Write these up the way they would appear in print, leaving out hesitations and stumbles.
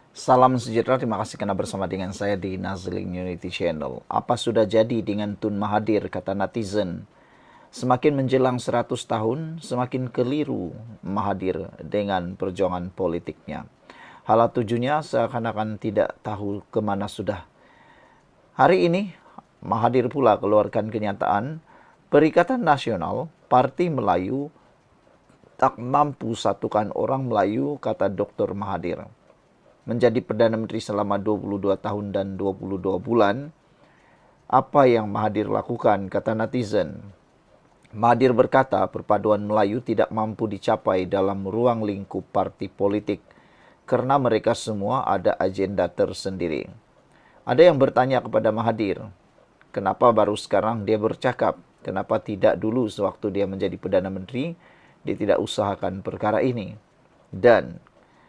Salam sejahtera, terima kasih karena bersama dengan saya di Nazling Unity Channel. Apa sudah jadi dengan Tun Mahathir, kata netizen. Semakin menjelang 100 tahun, semakin keliru Mahathir dengan perjuangan politiknya. Hala tujuannya seakan-akan tidak tahu kemana sudah. Hari ini, Mahathir pula keluarkan kenyataan, Perikatan Nasional Parti Melayu tak mampu satukan orang Melayu, kata Dr. Mahathir. Menjadi Perdana Menteri selama 22 tahun dan 22 bulan, apa yang Mahathir lakukan, kata netizen. Mahathir berkata perpaduan Melayu tidak mampu dicapai dalam ruang lingkup parti politik karena mereka semua ada agenda tersendiri. Ada yang bertanya kepada Mahathir, kenapa baru sekarang dia bercakap? Kenapa tidak dulu sewaktu dia menjadi Perdana Menteri, dia tidak usahakan perkara ini? Dan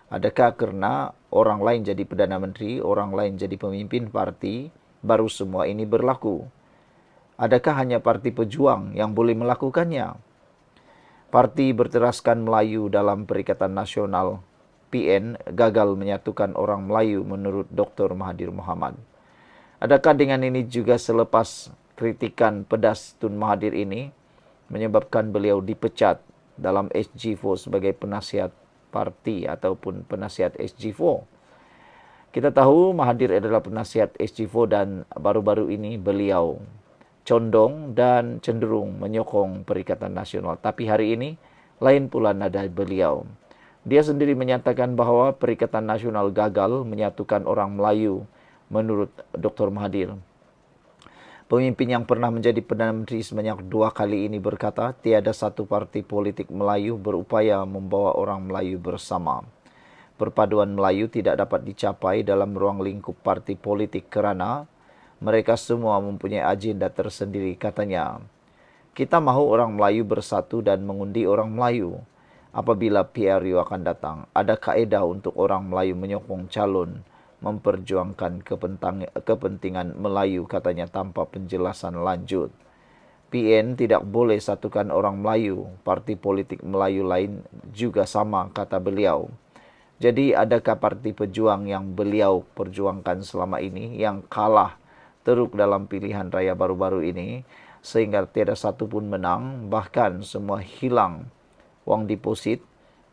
adakah karena orang lain jadi Perdana Menteri, orang lain jadi pemimpin parti, baru semua ini berlaku? Adakah hanya parti pejuang yang boleh melakukannya? Parti Berteraskan Melayu dalam Perikatan Nasional PN gagal menyatukan orang Melayu menurut Dr. Mahathir Mohamad. Adakah dengan ini juga selepas kritikan pedas Tun Mahathir ini menyebabkan beliau dipecat dalam SG4 sebagai penasihat parti ataupun penasihat SG4? Kita tahu Mahathir adalah penasihat SG4 dan baru-baru ini beliau condong dan cenderung menyokong Perikatan Nasional. Tapi hari ini lain pula nada beliau. Dia sendiri menyatakan bahawa Perikatan Nasional gagal menyatukan orang Melayu menurut Dr. Mahathir. Pemimpin yang pernah menjadi Perdana Menteri sebanyak 2 kali ini berkata, tiada satu parti politik Melayu berupaya membawa orang Melayu bersama. Perpaduan Melayu tidak dapat dicapai dalam ruang lingkup parti politik kerana mereka semua mempunyai agenda tersendiri, katanya. Kita mahu orang Melayu bersatu dan mengundi orang Melayu. Apabila PRU akan datang, ada kaedah untuk orang Melayu menyokong calon memperjuangkan kepentingan Melayu, katanya tanpa penjelasan lanjut. PN tidak boleh satukan orang Melayu, parti politik Melayu lain juga sama, kata beliau. Jadi adakah parti pejuang yang beliau perjuangkan selama ini yang kalah teruk dalam pilihan raya baru-baru ini sehingga tiada satu pun menang, bahkan semua hilang wang deposit?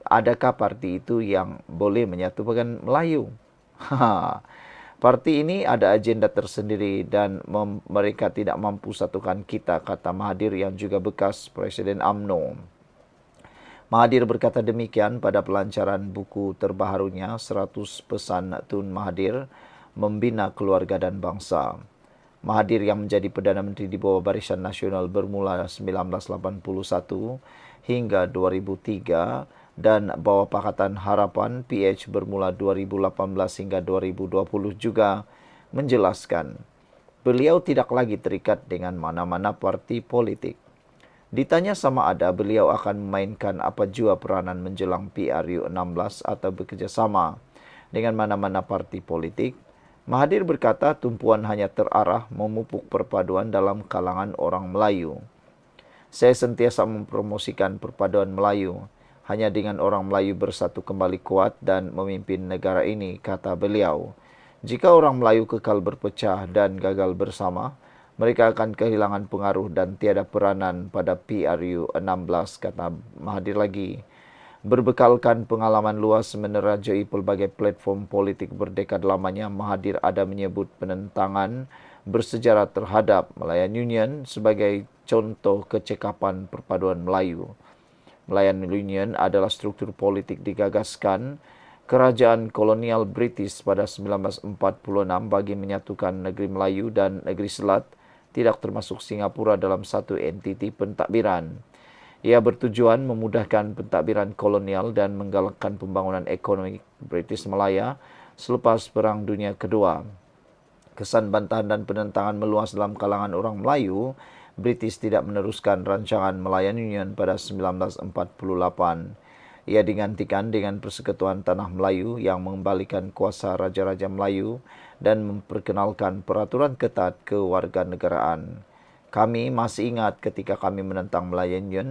Adakah parti itu yang boleh menyatukan Melayu? Parti ini ada agenda tersendiri dan mereka tidak mampu satukan kita, kata Mahathir yang juga bekas Presiden UMNO. Mahathir berkata demikian pada pelancaran buku terbaharunya 100 Pesan Tun Mahathir Membina Keluarga dan Bangsa. Mahathir yang menjadi Perdana Menteri di bawah Barisan Nasional bermula 1981 hingga 2003 dan bawah Pakatan Harapan PH bermula 2018 hingga 2020 juga menjelaskan beliau tidak lagi terikat dengan mana-mana parti politik. Ditanya sama ada beliau akan memainkan apa jua peranan menjelang PRU 16 atau bekerjasama dengan mana-mana parti politik, Mahathir berkata tumpuan hanya terarah memupuk perpaduan dalam kalangan orang Melayu. Saya sentiasa mempromosikan perpaduan Melayu. Hanya dengan orang Melayu bersatu kembali kuat dan memimpin negara ini, kata beliau. Jika orang Melayu kekal berpecah dan gagal bersama, mereka akan kehilangan pengaruh dan tiada peranan pada PRU 16, kata Mahathir lagi. Berbekalkan pengalaman luas menerajai pelbagai platform politik berdekad lamanya, Mahathir ada menyebut penentangan bersejarah terhadap Malayan Union sebagai contoh kecekapan perpaduan Melayu. Malayan Union adalah struktur politik digagaskan kerajaan kolonial British pada 1946 bagi menyatukan negeri Melayu dan negeri Selat, tidak termasuk Singapura, dalam satu entiti pentadbiran. Ia bertujuan memudahkan pentadbiran kolonial dan menggalakkan pembangunan ekonomi British Malaya selepas Perang Dunia Kedua. Kesan bantahan dan penentangan meluas dalam kalangan orang Melayu. British tidak meneruskan rancangan Malayan Union pada 1948. Ia digantikan dengan Persekutuan Tanah Melayu yang mengembalikan kuasa Raja-Raja Melayu dan memperkenalkan peraturan ketat kewarganegaraan. Kami masih ingat ketika kami menentang Malayan Union,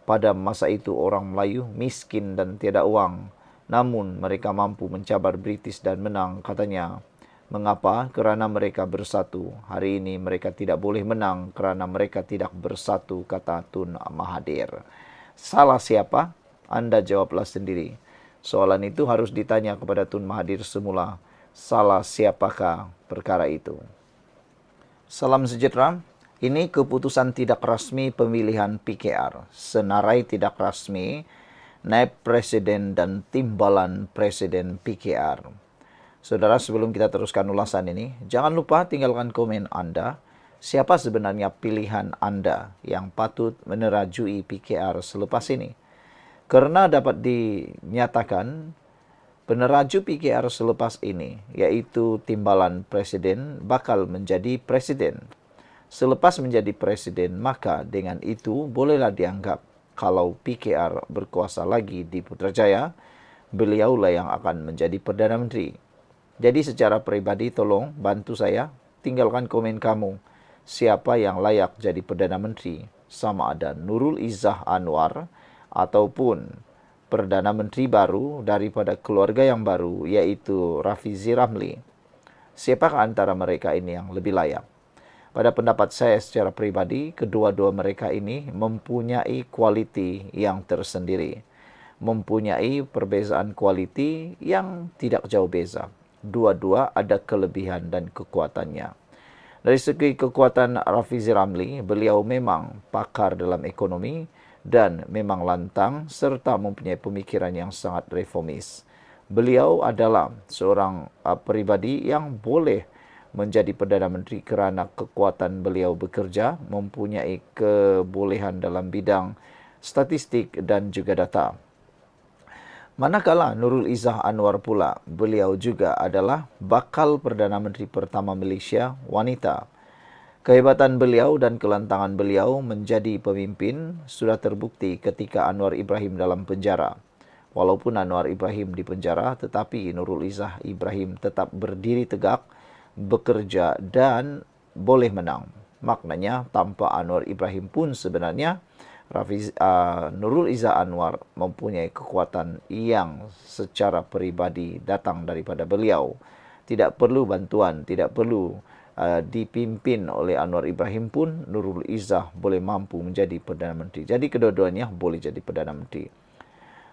pada masa itu orang Melayu miskin dan tiada uang. Namun mereka mampu mencabar British dan menang, katanya. Mengapa? Kerana mereka bersatu. Hari ini mereka tidak boleh menang kerana mereka tidak bersatu, kata Tun Mahathir. Salah siapa? Anda jawablah sendiri. Soalan itu harus ditanya kepada Tun Mahathir semula. Salah siapakah perkara itu? Salam sejahtera. Ini keputusan tidak rasmi pemilihan PKR. Senarai tidak rasmi, naib presiden dan timbalan presiden PKR. Saudara, sebelum kita teruskan ulasan ini, jangan lupa tinggalkan komen Anda. Siapa sebenarnya pilihan Anda yang patut menerajui PKR selepas ini? Karena dapat dinyatakan, peneraju PKR selepas ini, yaitu timbalan presiden, bakal menjadi presiden. Selepas menjadi presiden, maka dengan itu bolehlah dianggap kalau PKR berkuasa lagi di Putrajaya, beliaulah yang akan menjadi Perdana Menteri. Jadi secara pribadi tolong bantu saya, tinggalkan komen kamu. Siapa yang layak jadi Perdana Menteri? Sama ada Nurul Izzah Anwar ataupun Perdana Menteri baru daripada keluarga yang baru, yaitu Rafizi Ramli. Siapakah antara mereka ini yang lebih layak? Pada pendapat saya secara pribadi, kedua-dua mereka ini mempunyai kualiti yang tersendiri. Mempunyai perbezaan kualiti yang tidak jauh beza. Dua-dua ada kelebihan dan kekuatannya. Dari segi kekuatan Rafizi Ramli, beliau memang pakar dalam ekonomi dan memang lantang serta mempunyai pemikiran yang sangat reformis. Beliau adalah seorang pribadi yang boleh menjadi Perdana Menteri kerana kekuatan beliau bekerja, mempunyai kebolehan dalam bidang statistik dan juga data. Manakala Nurul Izzah Anwar pula, beliau juga adalah bakal Perdana Menteri pertama Malaysia wanita. Kehebatan beliau dan kelantangan beliau menjadi pemimpin sudah terbukti ketika Anwar Ibrahim dalam penjara. Walaupun Anwar Ibrahim di penjara, tetapi Nurul Izzah Ibrahim tetap berdiri tegak, bekerja dan boleh menang. Maknanya tanpa Anwar Ibrahim pun sebenarnya Nurul Izzah Anwar mempunyai kekuatan yang secara peribadi datang daripada beliau. Tidak perlu bantuan, tidak perlu dipimpin oleh Anwar Ibrahim pun Nurul Izzah boleh mampu menjadi Perdana Menteri. Jadi kedua-duanya boleh jadi Perdana Menteri.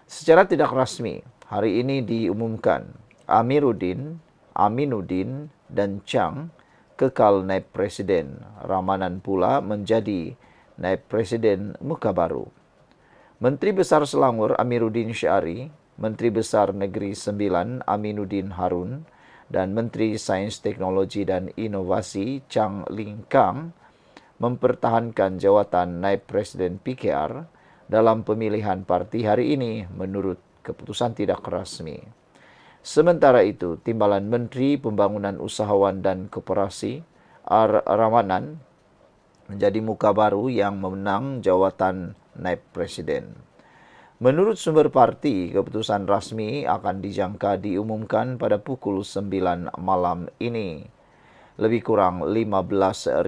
Secara tidak rasmi, hari ini diumumkan Amiruddin, Aminuddin dan Chang kekal naib presiden. Ramanan pula menjadi naib presiden muka baru. Menteri Besar Selangor Amiruddin Syari, Menteri Besar Negeri Sembilan Aminuddin Harun, dan Menteri Sains Teknologi dan Inovasi Chang Ling Kang mempertahankan jawatan naib presiden PKR dalam pemilihan parti hari ini menurut keputusan tidak rasmi. Sementara itu, Timbalan Menteri Pembangunan Usahawan dan Koperasi Ramanan menjadi muka baru yang memenang jawatan naib presiden. Menurut sumber parti, keputusan rasmi akan dijangka diumumkan pada pukul 9 malam ini. Lebih kurang 15,000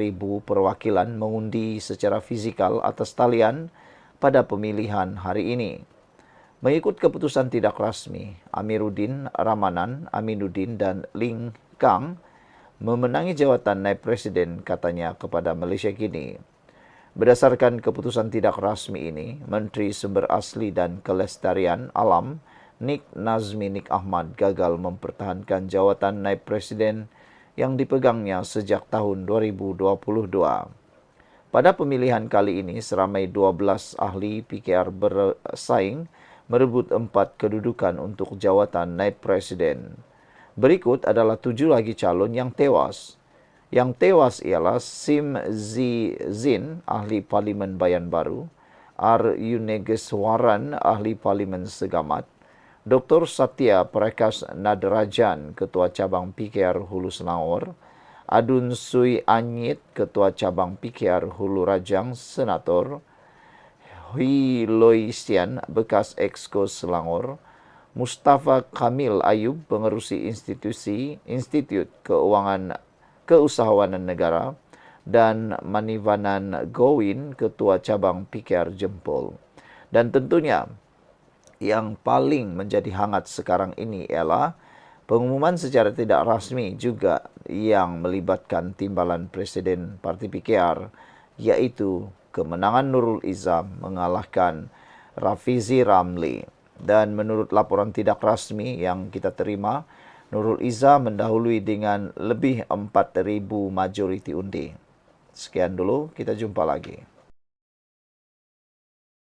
perwakilan mengundi secara fizikal atas talian pada pemilihan hari ini. Mengikut keputusan tidak rasmi, Amiruddin, Ramanan, Aminuddin dan Ling Kang memenangi jawatan naib presiden, katanya kepada Malaysia Kini. Berdasarkan keputusan tidak rasmi ini, Menteri Sumber Asli dan Kelestarian Alam Nik Nazmi Nik Ahmad gagal mempertahankan jawatan naib presiden yang dipegangnya sejak tahun 2022. Pada pemilihan kali ini, seramai 12 ahli PKR bersaing merebut 4 kedudukan untuk jawatan naib presiden. Berikut adalah 7 lagi calon yang tewas. Yang tewas ialah Sim Zi Zin, ahli Parlimen Bayan Baru, R. Yunegeswaran, ahli Parlimen Segamat, Dr. Satya Prakash Nadarajan, Ketua Cabang PKR Hulu Selangor, Adun Sui Anyit, Ketua Cabang PKR Hulu Rajang, Senator, Hui Loi Sian, bekas Exco Selangor, Mustafa Kamil Ayub, pengerusi Institut Keusahawanan Negara, dan Manivanan Gowin, Ketua Cabang PKR Jempol. Dan tentunya yang paling menjadi hangat sekarang ini ialah pengumuman secara tidak rasmi juga yang melibatkan timbalan Presiden Parti PKR, yaitu kemenangan Nurul Izzam mengalahkan Rafizi Ramli. Dan menurut laporan tidak rasmi yang kita terima, Nurul Izzam mendahului dengan lebih 4.000 majoriti undi. Sekian dulu, kita jumpa lagi.